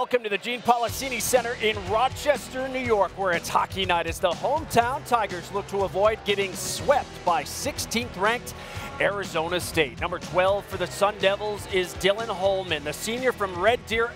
Welcome to the Gene Policini Center in Rochester, New York, where it's hockey night as the hometown Tigers look to avoid getting swept by 16th-ranked Arizona State. Number 12 for the Sun Devils is Dylan Holman. The senior from Red Deer,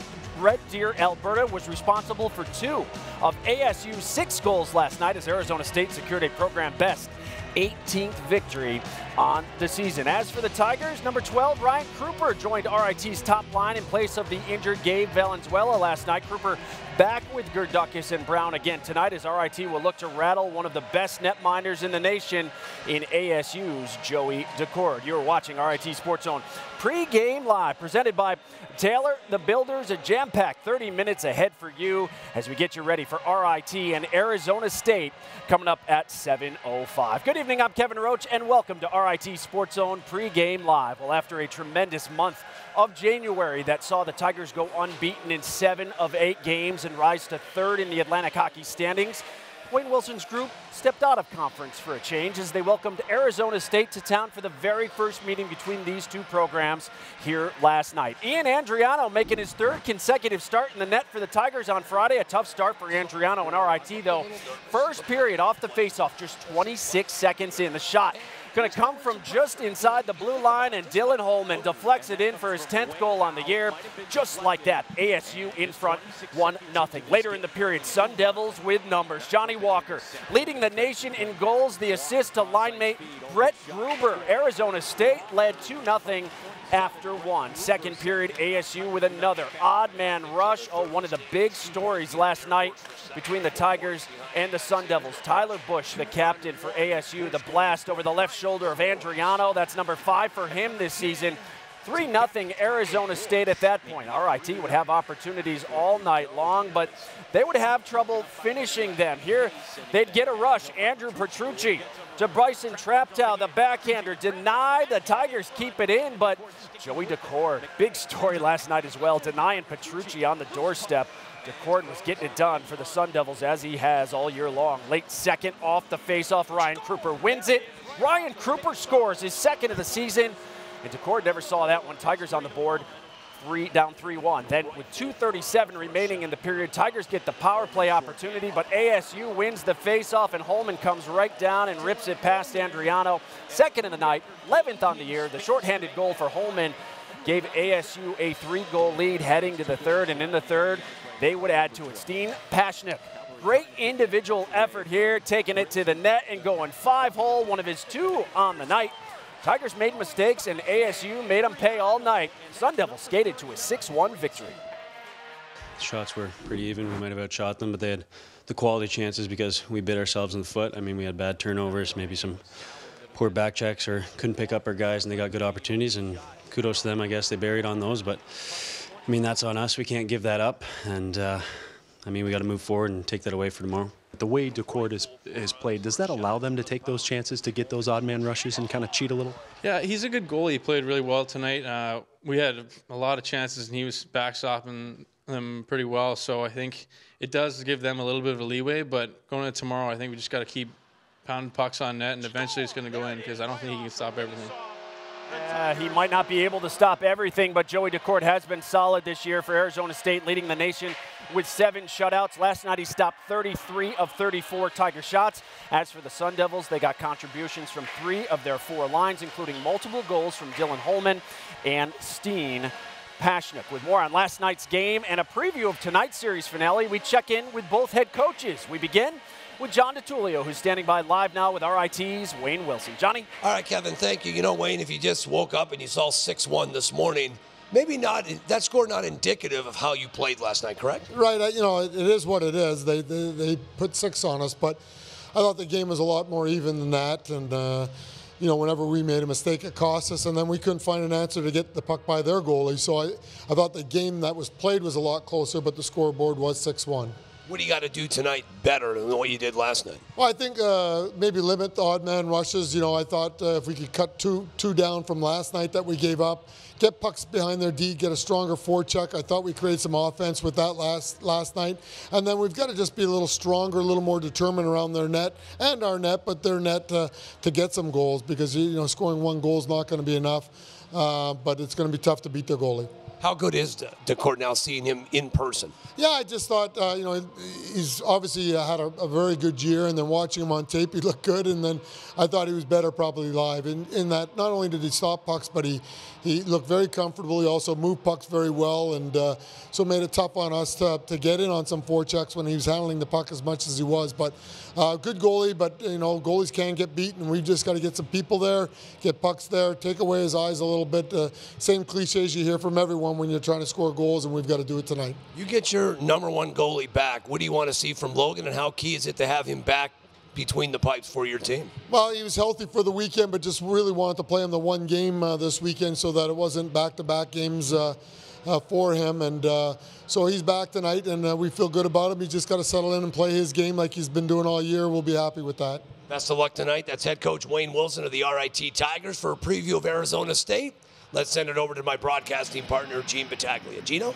Alberta, was responsible for 2 of ASU's 6 goals last night as Arizona State secured a program best 18th victory on the season. As for the Tigers, number 12, Ryan Kruper joined RIT's top line in place of the injured Gabe Valenzuela last night. Kruper back with Gerdukis and Brown again tonight as RIT will look to rattle one of the best netminders in the nation in ASU's Joey Decord. You're watching RIT SportsZone Pre-Game Live, presented by Taylor the Builders. A jam-packed 30 minutes ahead for you as we get you ready for RIT and Arizona State coming up at 7:05. Good evening, I'm Kevin Roach, and welcome to RIT SportsZone Pre-Game Live. Well, after a tremendous month of January that saw the Tigers go unbeaten in 7 of 8 games and rise to 3rd in the Atlantic Hockey standings, Wayne Wilson's group stepped out of conference for a change as they welcomed Arizona State to town for the very first meeting between these 2 programs here last night. Ian Andriano making his 3rd consecutive start in the net for the Tigers on Friday. A tough start for Andriano and RIT, though. First period off the faceoff, just 26 seconds in. The shot going to come from just inside the blue line, and Dylan Holman deflects it in for his 10th goal on the year. Just like that, ASU in front 1-0. Later in the period, Sun Devils with numbers. Johnny Walker leading the nation in goals, the assist to linemate Brett Gruber. Arizona State led 2-0 after 1. Second period, ASU with another odd man rush. Oh, one of the big stories last night between the Tigers and the Sun Devils. Tyler Bush, the captain for ASU, the blast over the left shoulder of Andriano. That's number 5 for him this season. 3-0 Arizona State at that point. RIT would have opportunities all night long, but they would have trouble finishing them. Here, they'd get a rush. Andrew Petrucci to Bryson Traptow, the backhander, denied. The Tigers keep it in, but Joey Decord, big story last night as well, denying Petrucci on the doorstep. Decord was getting it done for the Sun Devils, as he has all year long. Late second off the faceoff, Ryan Kruper wins it. Ryan Kruper scores his 2nd of the season, and Decord never saw that one. Tigers on the board, down 3-1. Then with 2:37 remaining in the period, Tigers get the power play opportunity, but ASU wins the faceoff, and Holman comes right down and rips it past Andriano. 2nd of the night, 11th on the year. The shorthanded goal for Holman gave ASU a 3-goal lead heading to the 3rd, and in the 3rd, they would add to it. Steen Pashnik, great individual effort here, taking it to the net and going 5-hole, one of his 2 on the night. Tigers made mistakes, and ASU made them pay all night. Sun Devils skated to a 6-1 victory. The shots were pretty even. We might have outshot them, but they had the quality chances because we bit ourselves in the foot. I mean, we had bad turnovers, maybe some poor back checks, or couldn't pick up our guys, and they got good opportunities, and kudos to them. I guess they buried on those, but I mean, that's on us. We can't give that up, and I mean, we got to move forward and take that away for tomorrow. The way Decord is played, does that allow them to take those chances to get those odd man rushes and kind of cheat a little? Yeah, he's a good goalie. He played really well tonight. We had a lot of chances, and he was backstopping them pretty well. So I think it does give them a little bit of a leeway. But going into tomorrow, I think we just got to keep pounding pucks on net, and eventually it's going to go in because I don't think he can stop everything. He might not be able to stop everything, but Joey Decord has been solid this year for Arizona State, leading the nation with 7 shutouts. Last night he stopped 33 of 34 Tiger shots. As for the Sun Devils, they got contributions from 3 of their 4 lines, including multiple goals from Dylan Holman and Steen Pashnik. With more on last night's game and a preview of tonight's series finale, we check in with both head coaches. We begin with John DiTullio, who's standing by live now with RIT's Wayne Wilson. Johnny? All right, Kevin, thank you. You know, Wayne, if you just woke up and you saw 6-1 this morning, maybe not that score not indicative of how you played last night, correct? Right. You know, it is what it is. They put 6 on us, but I thought the game was a lot more even than that. And, you know, whenever we made a mistake, it cost us, and then we couldn't find an answer to get the puck by their goalie. So I thought the game that was played was a lot closer, but the scoreboard was 6-1. What do you got to do tonight better than what you did last night? Well, I think maybe limit the odd man rushes. You know, I thought if we could cut two down from last night that we gave up, get pucks behind their D, get a stronger forecheck. I thought we created some offense with that last night. And then we've got to just be a little stronger, a little more determined around their net and our net, but their net to get some goals, because, you know, scoring 1 goal is not going to be enough, but it's going to be tough to beat their goalie. How good is DeCourt now seeing him in person? Yeah, I just thought, you know, he's obviously had a very good year, and then watching him on tape, he looked good, and then I thought he was better probably live in that not only did he stop pucks, but he looked very comfortable. He also moved pucks very well, and so made it tough on us to get in on some forechecks when he was handling the puck as much as he was. But good goalie, but, you know, goalies can get beaten. We've just got to get some people there, get pucks there, take away his eyes a little bit. Same cliches you hear from everyone when you're trying to score goals, and we've got to do it tonight. You get your #1 goalie back. What do you want to see from Logan, and how key is it to have him back between the pipes for your team? Well, he was healthy for the weekend, but just really wanted to play him the one game this weekend so that it wasn't back-to-back games for him. And so he's back tonight, and we feel good about him. He's just got to settle in and play his game like he's been doing all year. We'll be happy with that. Best of luck tonight. That's head coach Wayne Wilson of the RIT Tigers for a preview of Arizona State. Let's send it over to my broadcasting partner, Gene Battaglia. Gino?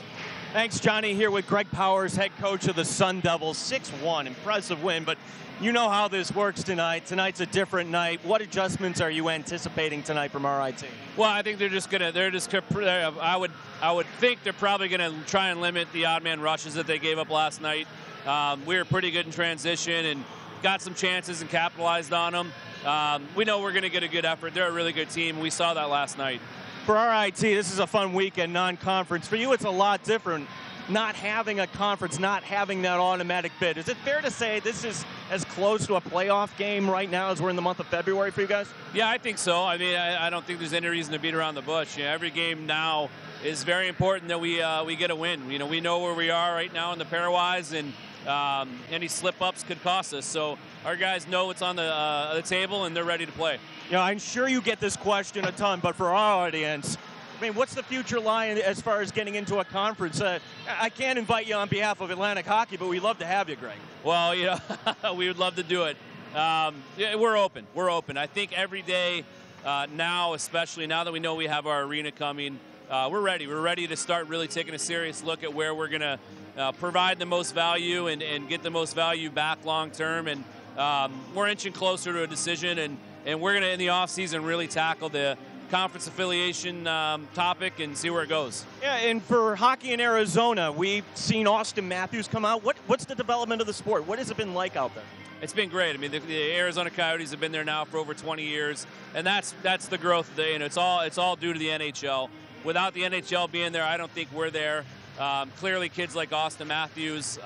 Thanks, Johnny. Here with Greg Powers, head coach of the Sun Devils. 6-1, impressive win, but you know how this works tonight. Tonight's a different night. What adjustments are you anticipating tonight from RIT? Well, I think I would think they're probably gonna try and limit the odd man rushes that they gave up last night. We were pretty good in transition and got some chances and capitalized on them. We know we're gonna get a good effort. They're a really good team. We saw that last night. For RIT, this is a fun weekend, non-conference. For you, it's a lot different. Not having a conference, not having that automatic bid. Is it fair to say this is as close to a playoff game right now as we're in the month of February for you guys? Yeah, I think so. I mean, I don't think there's any reason to beat around the bush. You know, every game now is very important that we get a win. You know, we know where we are right now in the pairwise, and any slip-ups could cost us. So our guys know what's on the table, and they're ready to play. You know, I'm sure you get this question a ton, but for our audience, I mean, what's the future line as far as getting into a conference? I can't invite you on behalf of Atlantic Hockey, but we'd love to have you, Greg. Well, you know, we would love to do it. Yeah, we're open. We're open. I think every day now, especially now that we know we have our arena coming, we're ready. We're ready to start really taking a serious look at where we're going to provide the most value and get the most value back long term. And we're inching closer to a decision, and we're going to, in the offseason, really tackle the conference affiliation topic and see where it goes. Yeah, and for hockey in Arizona, we've seen Austin Matthews come out. What's the development of the sport? What has it been like out there? It's been great. I mean, the Arizona Coyotes have been there now for over 20 years, and that's the growth. It's all due to the NHL. Without the NHL being there, I don't think we're there. Clearly, kids like Austin Matthews,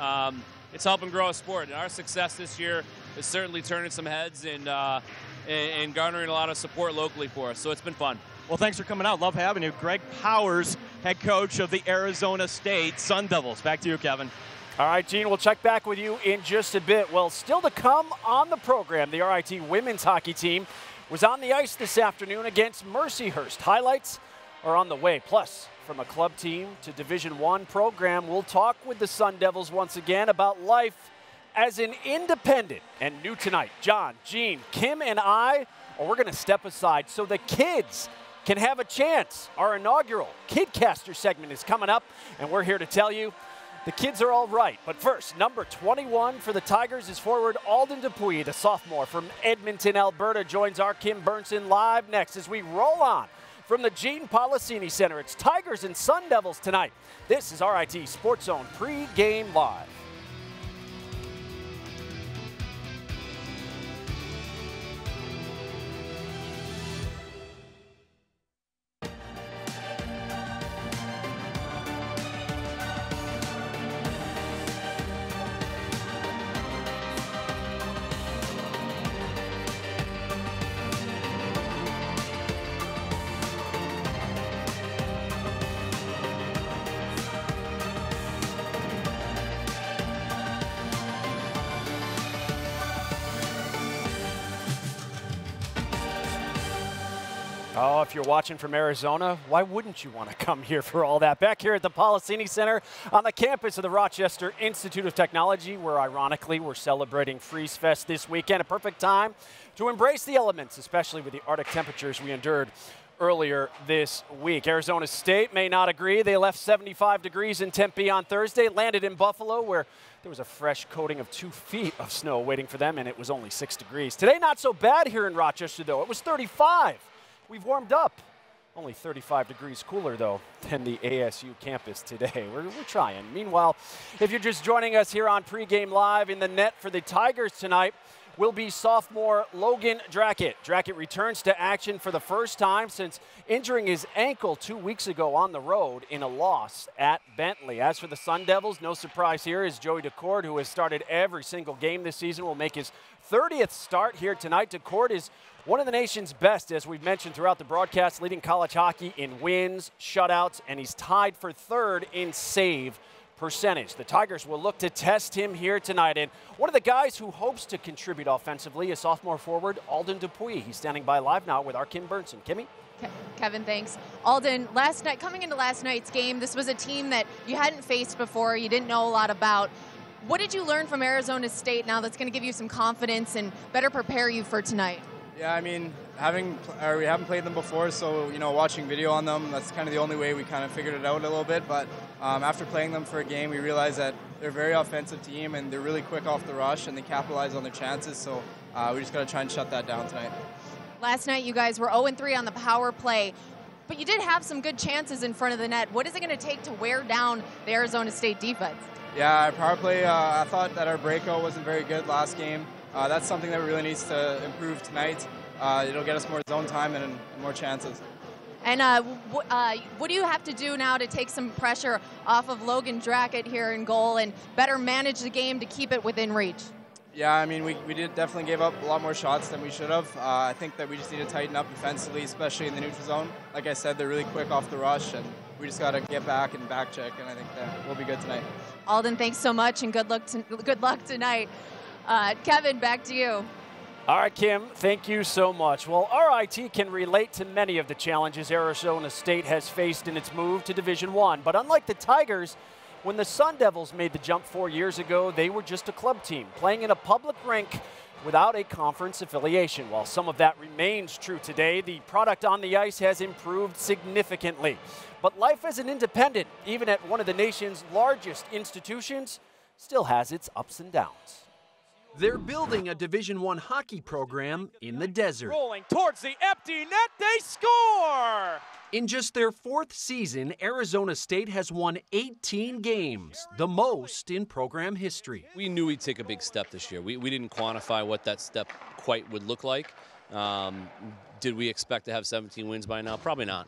it's helping grow a sport. And our success this year is certainly turning some heads and garnering a lot of support locally for us. So it's been fun. Well, thanks for coming out. Love having you. Greg Powers, head coach of the Arizona State Sun Devils. Back to you, Kevin. All right, Gene, we'll check back with you in just a bit. Well, still to come on the program, the RIT women's hockey team was on the ice this afternoon against Mercyhurst. Highlights are on the way. Plus, from a club team to Division I program, we'll talk with the Sun Devils once again about life as an independent. And new tonight, John, Gene, Kim, and we're going to step aside so the kids can have a chance. Our inaugural Kidcaster segment is coming up, and we're here to tell you the kids are all right. But first, number 21 for the Tigers is forward Alden Dupuis, the sophomore from Edmonton, Alberta, joins our Kim Bernson live next as we roll on from the Gene Policini Center. It's Tigers and Sun Devils tonight. This is RIT Sports Zone Pre-Game Live. Oh, if you're watching from Arizona, why wouldn't you want to come here for all that? Back here at the Policini Center on the campus of the Rochester Institute of Technology, where ironically we're celebrating Freeze Fest this weekend. A perfect time to embrace the elements, especially with the Arctic temperatures we endured earlier this week. Arizona State may not agree. They left 75 degrees in Tempe on Thursday, landed in Buffalo, where there was a fresh coating of 2 feet of snow waiting for them, and it was only 6 degrees. Today, not so bad here in Rochester, though. It was 35. We've warmed up. Only 35 degrees cooler, though, than the ASU campus today. We're trying. Meanwhile, if you're just joining us here on Pregame Live, in the net for the Tigers tonight will be sophomore Logan Drackett. Drackett returns to action for the first time since injuring his ankle 2 weeks ago on the road in a loss at Bentley. As for the Sun Devils, no surprise here is Joey Decord, who has started every single game this season, will make his 30th start here tonight. Decord is one of the nation's best, as we've mentioned throughout the broadcast, leading college hockey in wins, shutouts, and he's tied for third in save percentage. The Tigers will look to test him here tonight. And one of the guys who hopes to contribute offensively is sophomore forward Alden Dupuis. He's standing by live now with our Kim Burnson. Kimmy? Kevin, thanks. Alden, last night, coming into last night's game, this was a team that you hadn't faced before, you didn't know a lot about. What did you learn from Arizona State now that's going to give you some confidence and better prepare you for tonight? Yeah, I mean, we haven't played them before, so, watching video on them, that's kind of the only way we kind of figured it out a little bit. But after playing them for a game, we realized that they're a very offensive team, and they're really quick off the rush, and they capitalize on their chances. So we just got to try and shut that down tonight. Last night, you guys were 0-3 on the power play, but you did have some good chances in front of the net. What is it going to take to wear down the Arizona State defense? Yeah, our power play, I thought that our breakout wasn't very good last game. That's something that really needs to improve tonight. It'll get us more zone time and more chances. And what do you have to do now to take some pressure off of Logan Drackett here in goal and better manage the game to keep it within reach? Yeah, I mean, we did definitely gave up a lot more shots than we should have. I think that we just need to tighten up defensively, especially in the neutral zone. Like I said, they're really quick off the rush, and we just got to get back and back check, and I think that we'll be good tonight. Alden, thanks so much, and good luck tonight. Kevin, back to you. All right, Kim, thank you so much. Well, RIT can relate to many of the challenges Arizona State has faced in its move to Division I. But unlike the Tigers, when the Sun Devils made the jump 4 years ago, they were just a club team, playing in a public rink without a conference affiliation. While some of that remains true today, the product on the ice has improved significantly. But life as an independent, even at one of the nation's largest institutions, still has its ups and downs. They're building a Division I hockey program in the desert. Rolling towards the empty net, they score! In just their 4th season, Arizona State has won 18 games, the most in program history. We knew we'd take a big step this year. We didn't quantify what that step quite would look like. Did we expect to have 17 wins by now? Probably not.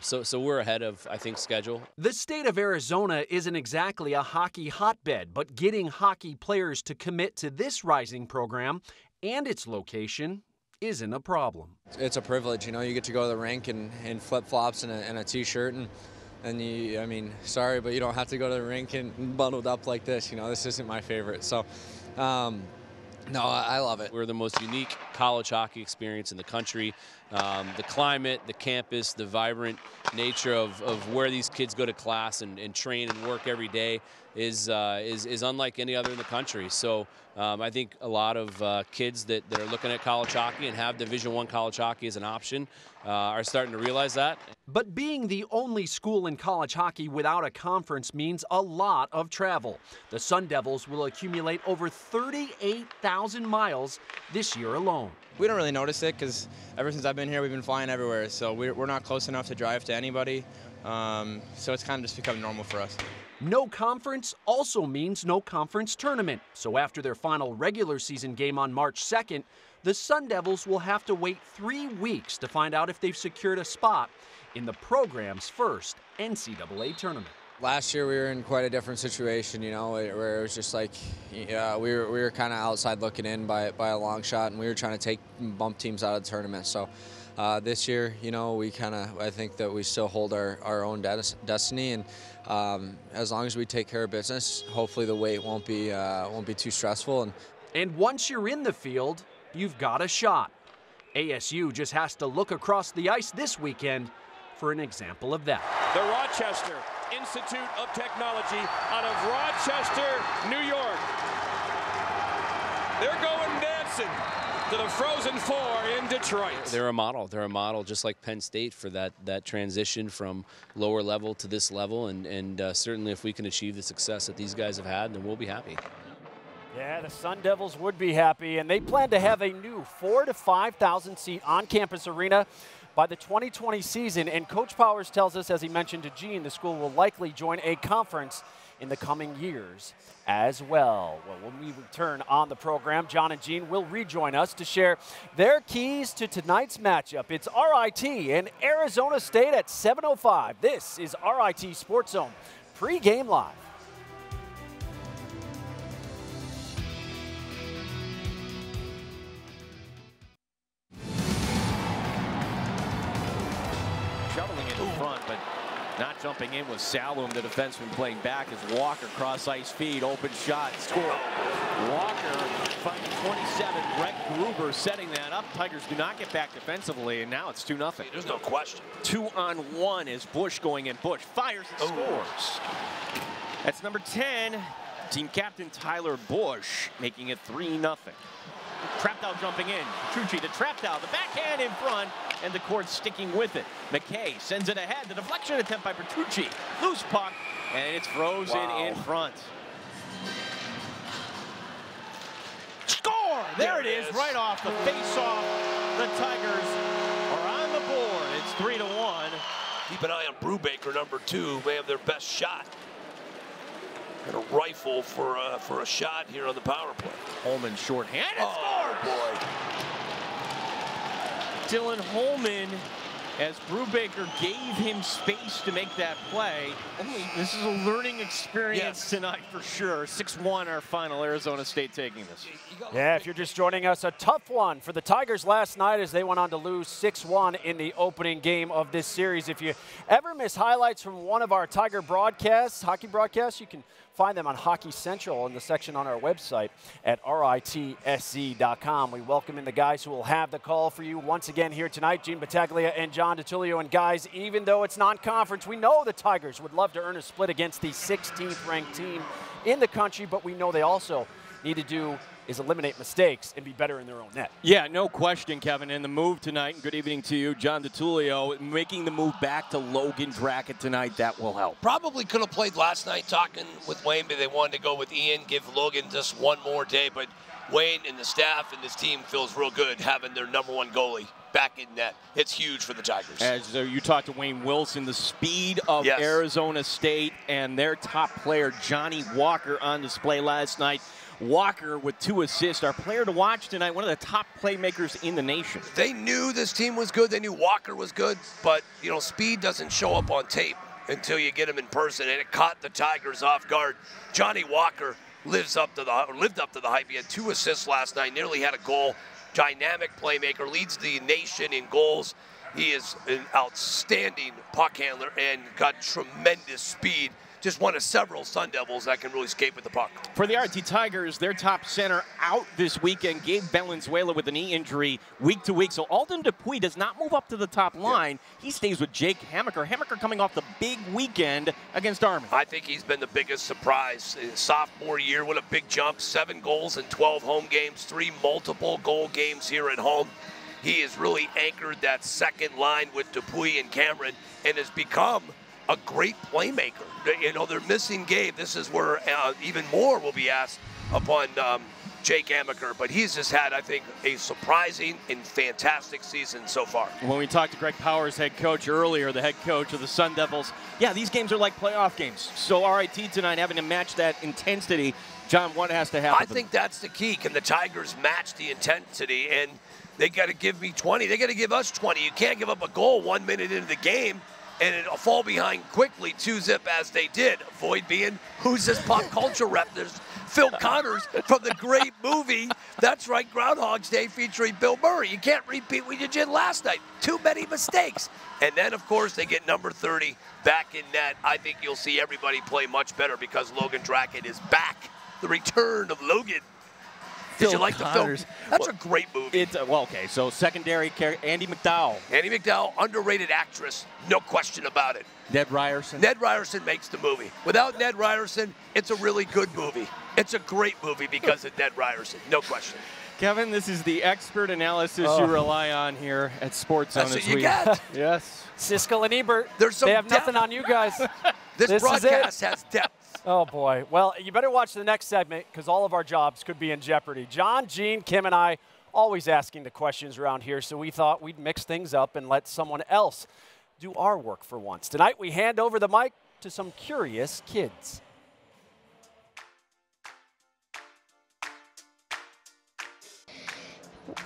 So we're ahead of, I think, schedule. The state of Arizona isn't exactly a hockey hotbed, but getting hockey players to commit to this rising program and its location isn't a problem. It's a privilege, you get to go to the rink in flip-flops and a t-shirt, and you, I mean, sorry, but you don't have to go to the rink and bundled up like this. This isn't my favorite. So, no, I love it. We're the most unique college hockey experience in the country. The climate, the campus, the vibrant nature of where these kids go to class and train and work every day is unlike any other in the country. So I think a lot of kids that are looking at college hockey and have Division I college hockey as an option are starting to realize that. But being the only school in college hockey without a conference means a lot of travel. The Sun Devils will accumulate over 38,000 miles this year alone. We don't really notice it because ever since I've been here, we've been flying everywhere. So we're not close enough to drive to anybody. So it's kind of just become normal for us. No conference also means no conference tournament. So after their final regular season game on March 2nd, the Sun Devils will have to wait 3 weeks to find out if they've secured a spot in the program's first NCAA tournament. Last year we were in quite a different situation, where it was just like, we were kind of outside looking in by a long shot, and we were trying to bump teams out of the tournament. So this year, we I think that we still hold our own destiny, and as long as we take care of business, hopefully the wait won't be too stressful. And once you're in the field, you've got a shot. ASU just has to look across the ice this weekend for an example of that. The Rochester Institute of Technology out of Rochester, New York. They're going dancing to the Frozen Four in Detroit. They're a model. They're a model, just like Penn State, for that transition from lower level to this level. And certainly if we can achieve the success that these guys have had, then we'll be happy. Yeah, the Sun Devils would be happy, and they plan to have a new 4,000 to 5,000 seat on-campus arena by the 2020 season. And Coach Powers tells us, as he mentioned to Gene, the school will likely join a conference in the coming years as well. Well, when we return on the program, John and Gene will rejoin us to share their keys to tonight's matchup. It's RIT and Arizona State at 7:05. This is RIT Sports Zone Pre-Game Live. Shoveling in front, but not jumping in was Salum, the defenseman playing back as Walker cross-ice feed, open shot, score. Walker finding 27, Brett Gruber setting that up. Tigers do not get back defensively, and now it's 2-0. There's no question. 2-on-1 is Bush going in. Bush fires and scores. That's number 10, team captain Tyler Bush, making it 3-0. Trapped out jumping in. Petrucci to trapped out. The backhand in front, and the court sticking with it. McKay sends it ahead. The deflection attempt by Petrucci. Loose puck, and it's frozen in front. Score! There it is, right off the face-off. The Tigers are on the board. It's 3-1. Keep an eye on Brubaker, number 2. They have their best shot. And a rifle for a shot here on the power play. Holman shorthanded. Oh, boy. Dylan Holman, as Brubaker gave him space to make that play. This is a learning experience tonight for sure. 6-1 our final. Arizona State taking this. Yeah, if you're just joining us, a tough one for the Tigers last night as they went on to lose 6-1 in the opening game of this series. If you ever miss highlights from one of our Tiger broadcasts, hockey broadcasts, you can find them on Hockey Central in the section on our website at ritsc.com. We welcome in the guys who will have the call for you once again here tonight, Gene Battaglia and John DiTullio. And guys, even though it's non-conference, we know the Tigers would love to earn a split against the 16th ranked team in the country, but we know they also need to do is eliminate mistakes and be better in their own net. Yeah, no question, Kevin. And the move tonight, and good evening to you, John DiTullio, making the move back to Logan Drackett tonight, that will help. Probably could have played last night talking with Wayne, but they wanted to go with Ian, give Logan just one more day. But Wayne and the staff and this team feels real good having their #1 goalie back in net. It's huge for the Tigers. As you talked to Wayne Wilson, the speed of Arizona State and their top player, Johnny Walker, on display last night. Walker with 2 assists, our player to watch tonight, one of the top playmakers in the nation. They knew this team was good. They knew Walker was good, but, you know, speed doesn't show up on tape until you get him in person, and it caught the Tigers off guard. Johnny Walker lived up to the hype. He had 2 assists last night, nearly had a goal. Dynamic playmaker, leads the nation in goals. He is an outstanding puck handler and got tremendous speed. Just one of several Sun Devils that can really skate with the puck. For the RT Tigers, their top center out this weekend, Gabe Valenzuela with a knee injury week to week. So Alden Dupuis does not move up to the top line. He stays with Jake Hammacher. Hammacher coming off the big weekend against Army. I think he's been the biggest surprise. His sophomore year, what a big jump. 7 goals in 12 home games, 3 multiple goal games here at home. He has really anchored that second line with Dupuis and Cameron and has become a great playmaker. You know, they're missing Gabe. This is where even more will be asked upon Jake Hammacher. But he's just had, I think, a surprising and fantastic season so far. When we talked to Greg Powers, head coach earlier, the head coach of the Sun Devils, yeah, these games are like playoff games. So RIT tonight having to match that intensity. John, what has to happen? I think that's the key. Can the Tigers match the intensity? And they got to give me 20. They got to give us 20. You can't give up a goal 1 minute into the game and it'll fall behind quickly, 2-zip as they did. Void being, who's this pop culture rep? There's Phil Connors from the great movie, that's right, Groundhog's Day, featuring Bill Murray. You can't repeat what you did last night. Too many mistakes. And then, of course, they get number 30 back in net. I think you'll see everybody play much better because Logan Drackett is back. The return of Logan. Did you like the film? That's a great movie. It's well, okay, so secondary character, Andy McDowell. Andy McDowell, underrated actress, no question about it. Ned Ryerson. Ned Ryerson makes the movie. Without Ned Ryerson, it's a really good movie. It's a great movie because of Ned Ryerson, no question. Kevin, this is the expert analysis you rely on here at SportsZone. That's what you got. Yes. Siskel and Ebert, they have nothing on you guys. This broadcast has depth. Oh, boy. Well, you better watch the next segment because all of our jobs could be in jeopardy. John, Gene, Kim, and I always asking the questions around here, so we thought we'd mix things up and let someone else do our work for once. Tonight, we hand over the mic to some curious kids.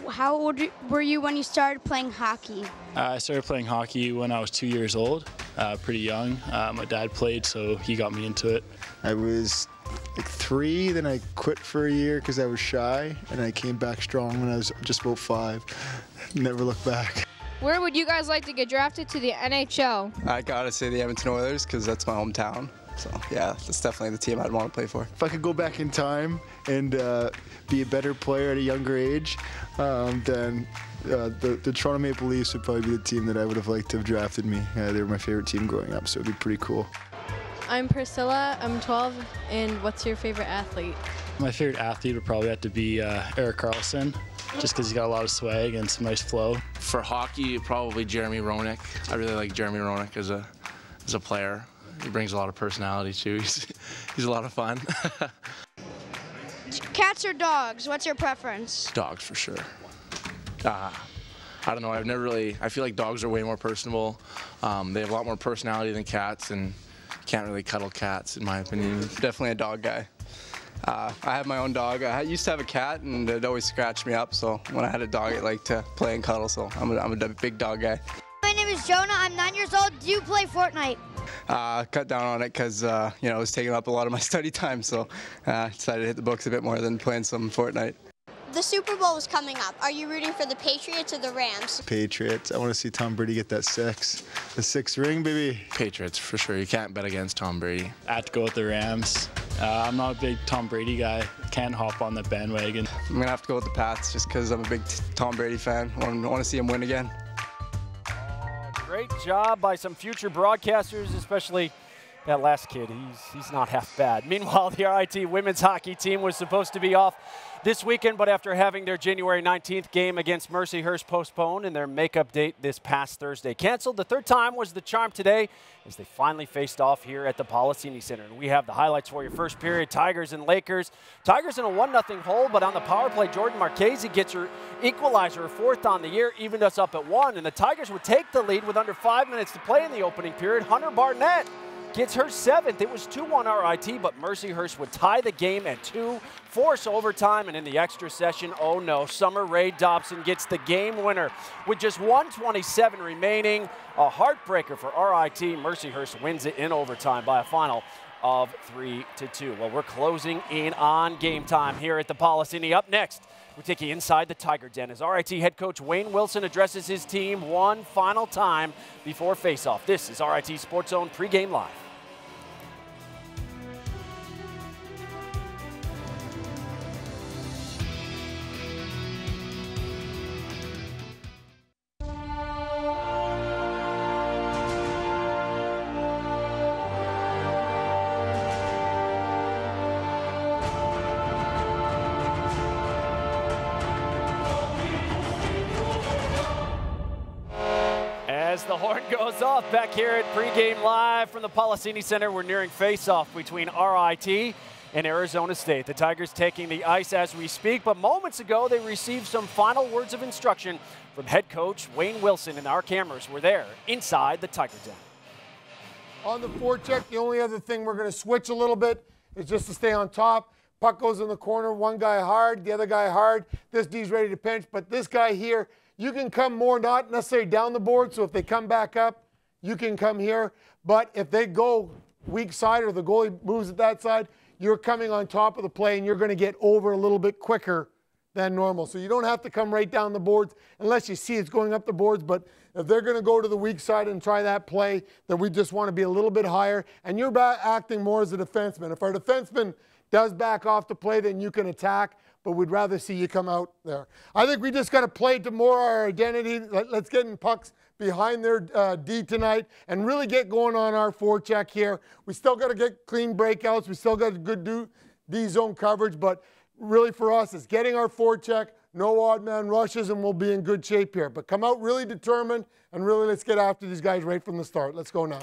How old were you when you started playing hockey? I started playing hockey when I was 2 years old, pretty young. My dad played, so he got me into it. I was like 3, then I quit for a year because I was shy, and I came back strong when I was just about 5. Never looked back. Where would you guys like to get drafted to the NHL? I gotta say the Edmonton Oilers because that's my hometown. So yeah, that's definitely the team I'd want to play for. If I could go back in time and be a better player at a younger age, then the Toronto Maple Leafs would probably be the team that I would have liked to have drafted me. They were my favorite team growing up, so it'd be pretty cool. I'm Priscilla, I'm 12, and what's your favorite athlete? My favorite athlete would probably have to be Erik Karlsson, just because he's got a lot of swag and some nice flow. For hockey, probably Jeremy Roenick. I really like Jeremy Roenick as a player. He brings a lot of personality too. He's a lot of fun. Cats or dogs? What's your preference? Dogs for sure. I don't know. I feel like dogs are way more personable. They have a lot more personality than cats, and you can't really cuddle cats, in my opinion. Definitely a dog guy. I have my own dog. I used to have a cat, and it always scratched me up. So when I had a dog, I liked to play and cuddle. So I'm a big dog guy. My name is Jonah. I'm 9 years old. Do you play Fortnite? Cut down on it because it was taking up a lot of my study time. So I decided to hit the books a bit more than playing some Fortnite. The Super Bowl is coming up. Are you rooting for the Patriots or the Rams? Patriots. I want to see Tom Brady get that 6. The 6th ring, baby. Patriots for sure. You can't bet against Tom Brady. I have to go with the Rams. I'm not a big Tom Brady guy. Can't hop on the bandwagon. I'm going to have to go with the Pats just because I'm a big Tom Brady fan. I want to see him win again. Great job by some future broadcasters, especially that last kid. He's not half bad. Meanwhile, the RIT women's hockey team was supposed to be off this weekend, but after having their January 19th game against Mercyhurst postponed and their makeup date this past Thursday canceled, the third time was the charm today as they finally faced off here at the Policini Center. And we have the highlights for you. First period, Tigers and Lakers. Tigers in a 1-0 hole, but on the power play, Jordan Marchese gets her equalizer, 4th on the year, evened us up at 1, and the Tigers would take the lead with under 5 minutes to play in the opening period. Hunter Barnett gets her 7th. It was 2-1 RIT, but Mercyhurst would tie the game at 2, force overtime, and in the extra session, oh no, Summer Rae Dobson gets the game winner with just 1:27 remaining. A heartbreaker for RIT. Mercyhurst wins it in overtime by a final of 3-2. Well, we're closing in on game time here at the Policini. Up next, we take you inside the Tiger Den as RIT head coach Wayne Wilson addresses his team one final time before face-off. This is RIT SportsZone Pregame Live. As the horn goes off back here at Pregame Live from the Policini Center, we're nearing face-off between RIT and Arizona State. The Tigers taking the ice as we speak, but moments ago they received some final words of instruction from head coach Wayne Wilson, and our cameras were there inside the Tiger Den. On the forecheck, the only other thing we're going to switch a little bit is just to stay on top. Puck goes in the corner, one guy hard, the other guy hard. This D's ready to pinch, but this guy here, you can come more, not necessarily down the board, so if they come back up, you can come here. But if they go weak side or the goalie moves at that side, you're coming on top of the play and you're going to get over a little bit quicker than normal. So you don't have to come right down the boards unless you see it's going up the boards. But if they're going to go to the weak side and try that play, then we just want to be a little bit higher. And you're acting more as a defenseman. If our defenseman does back off the play, then you can attack. But we'd rather see you come out there. I think we just got to play to more our identity. Let's get in pucks behind their D tonight and really get going on our forecheck here. We still got to get clean breakouts. We still got good D zone coverage. But really for us, it's getting our forecheck, no odd man rushes, and we'll be in good shape here. But come out really determined, and really let's get after these guys right from the start. Let's go now.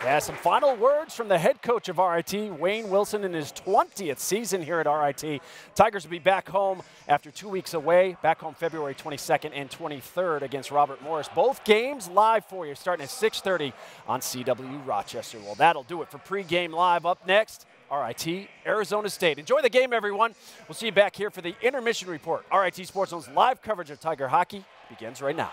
Yeah, some final words from the head coach of RIT, Wayne Wilson, in his 20th season here at RIT. Tigers will be back home after 2 weeks away, back home February 22nd and 23rd against Robert Morris. Both games live for you, starting at 6:30 on CW Rochester. Well, that'll do it for Pregame Live. Up next, RIT, Arizona State. Enjoy the game, everyone. We'll see you back here for the Intermission Report. RIT Sports Zone's live coverage of Tiger hockey begins right now.